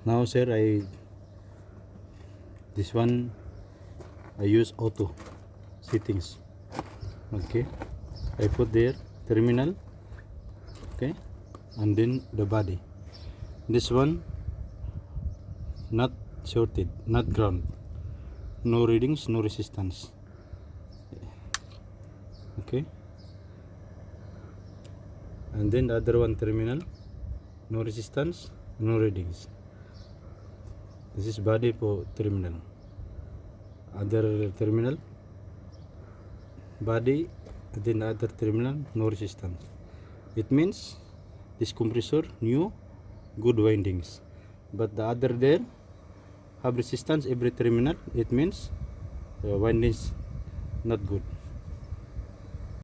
Now sir, this one I use auto settings. Okay, I put there terminal, okay, and then the body. This one not shorted, not ground, no readings, no resistance. Okay, and then the other one terminal, no resistance, no readings. This is body for terminal. Other terminal, body, and then other terminal, no resistance. It means this compressor new, good windings, but the other there have resistance every terminal. It means windings not good.